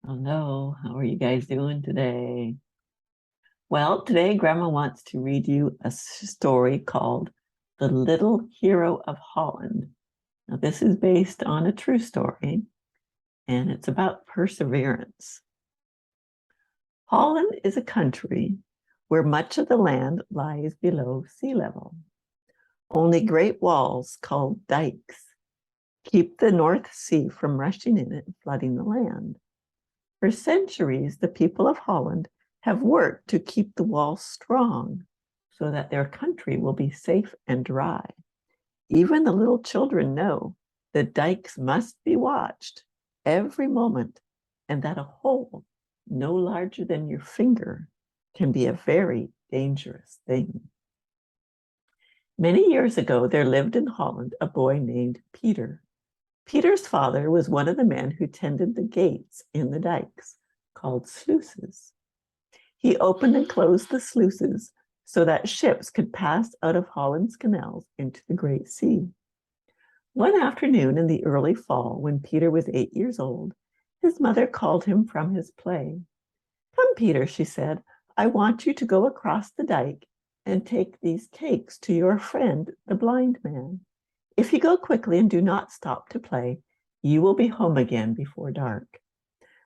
Hello, how are you guys doing today? Well, today Grandma wants to read you a story called The Little Hero of Holland. Now, this is based on a true story, and it's about perseverance. Holland is a country where much of the land lies below sea level. Only great walls called dikes keep the North Sea from rushing in and flooding the land. For centuries, the people of Holland have worked to keep the walls strong so that their country will be safe and dry. Even the little children know the dikes must be watched every moment and that a hole no larger than your finger can be a very dangerous thing. Many years ago, there lived in Holland a boy named Peter. Peter's father was one of the men who tended the gates in the dikes, called sluices. He opened and closed the sluices so that ships could pass out of Holland's canals into the Great Sea. One afternoon in the early fall, when Peter was 8 years old, his mother called him from his play. "Come, Peter," she said, "I want you to go across the dike and take these cakes to your friend, the blind man. If you go quickly and do not stop to play, you will be home again before dark."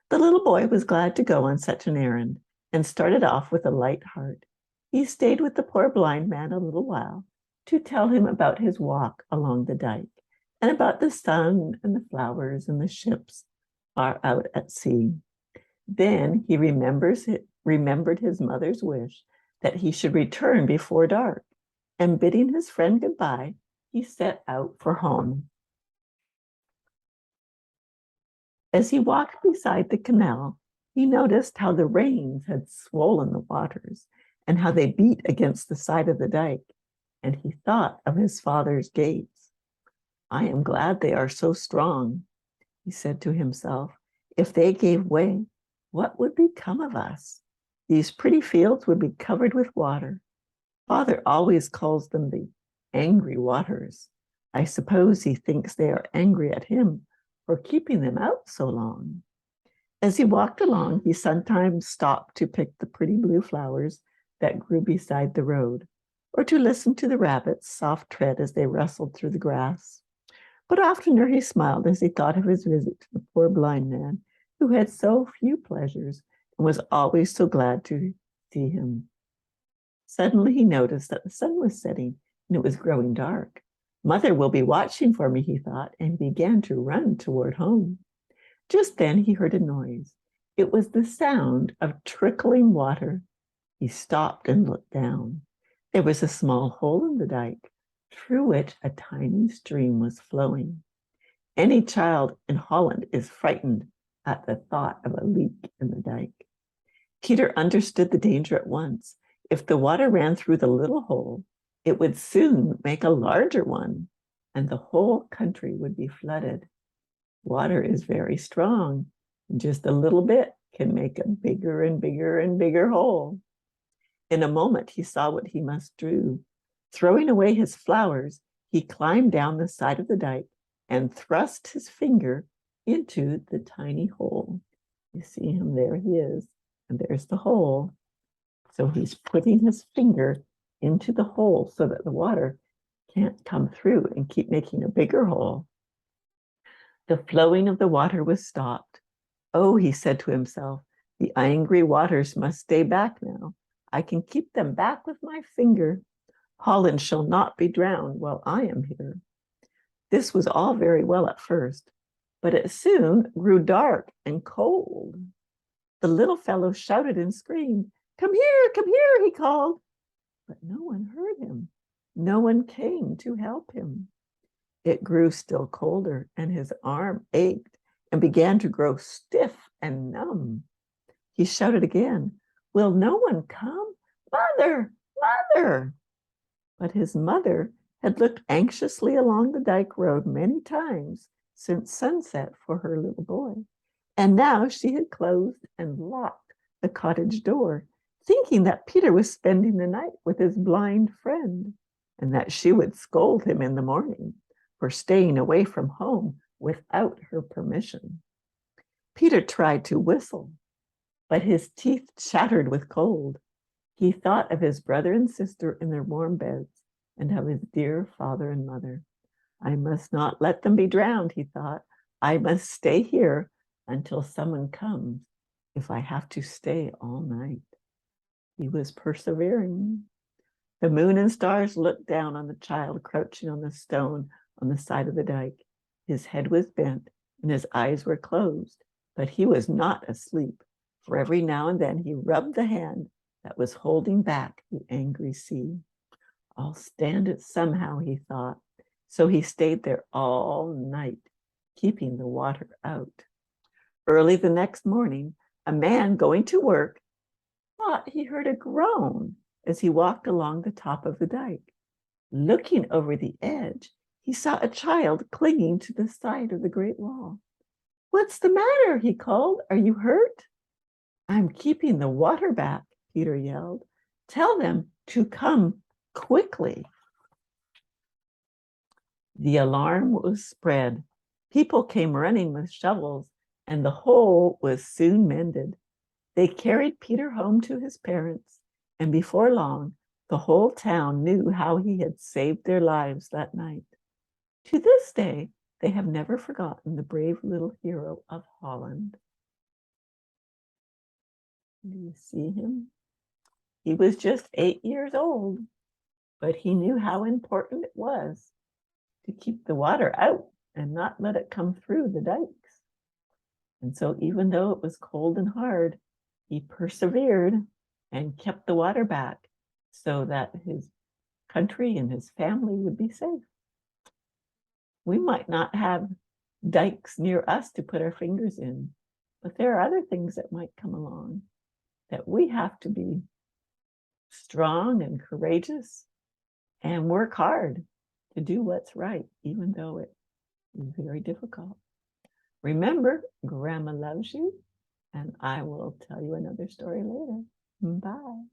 The little boy was glad to go on such an errand and started off with a light heart. He stayed with the poor blind man a little while to tell him about his walk along the dike and about the sun and the flowers and the ships far out at sea. Then he remembered his mother's wish that he should return before dark, and bidding his friend goodbye, he set out for home. As he walked beside the canal, he noticed how the rains had swollen the waters and how they beat against the side of the dike, and he thought of his father's gates. "I am glad they are so strong," he said to himself. "If they gave way, what would become of us? These pretty fields would be covered with water. Father always calls them the angry waters. I suppose he thinks they are angry at him for keeping them out so long." As he walked along, he sometimes stopped to pick the pretty blue flowers that grew beside the road, or to listen to the rabbits' soft tread as they rustled through the grass. But oftener he smiled as he thought of his visit to the poor blind man, who had so few pleasures and was always so glad to see him. Suddenly he noticed that the sun was setting and it was growing dark. "Mother will be watching for me," he thought, and he began to run toward home. Just then he heard a noise. It was the sound of trickling water. He stopped and looked down. There was a small hole in the dike, through which a tiny stream was flowing. Any child in Holland is frightened at the thought of a leak in the dike. Peter understood the danger at once. If the water ran through the little hole, it would soon make a larger one, and the whole country would be flooded. Water is very strong, and just a little bit can make a bigger and bigger and bigger hole. In a moment, he saw what he must do. Throwing away his flowers, he climbed down the side of the dike and thrust his finger into the tiny hole. You see him, there he is, and there's the hole. So he's putting his finger into the hole so that the water can't come through and keep making a bigger hole. The flowing of the water was stopped. "Oh," he said to himself, "the angry waters must stay back now. I can keep them back with my finger. Holland shall not be drowned while I am here." This was all very well at first, but it soon grew dark and cold. The little fellow shouted and screamed. Come here," he called. But no one heard him. No one came to help him. It grew still colder, and his arm ached and began to grow stiff and numb. He shouted again, "Will no one come? Mother, mother!" But his mother had looked anxiously along the dike road many times since sunset for her little boy, and now she had closed and locked the cottage door, thinking that Peter was spending the night with his blind friend, and that she would scold him in the morning for staying away from home without her permission. Peter tried to whistle, but his teeth chattered with cold. He thought of his brother and sister in their warm beds and of his dear father and mother. I must not let them be drowned, he thought. I must stay here until someone comes, if I have to stay all night. He was persevering. The moon and stars looked down on the child crouching on the stone on the side of the dike. His head was bent and his eyes were closed, but he was not asleep, for every now and then he rubbed the hand that was holding back the angry sea. I'll stand it somehow, he thought. So he stayed there all night, keeping the water out. Early the next morning, a man going to work thought he heard a groan as he walked along the top of the dike. Looking over the edge, he saw a child clinging to the side of the great wall. What's the matter? He called. Are you hurt? I'm keeping the water back, Peter yelled. Tell them to come quickly. The alarm was spread. People came running with shovels, and the hole was soon mended. They carried Peter home to his parents, and before long, the whole town knew how he had saved their lives that night. To this day, they have never forgotten the brave little hero of Holland. Do you see him? He was just 8 years old, but he knew how important it was to keep the water out and not let it come through the dikes. And so even though it was cold and hard, he persevered and kept the water back so that his country and his family would be safe. We might not have dikes near us to put our fingers in, but there are other things that might come along that we have to be strong and courageous and work hard to do what's right, even though it is very difficult. Remember, Grandma loves you, and I will tell you another story later. Bye.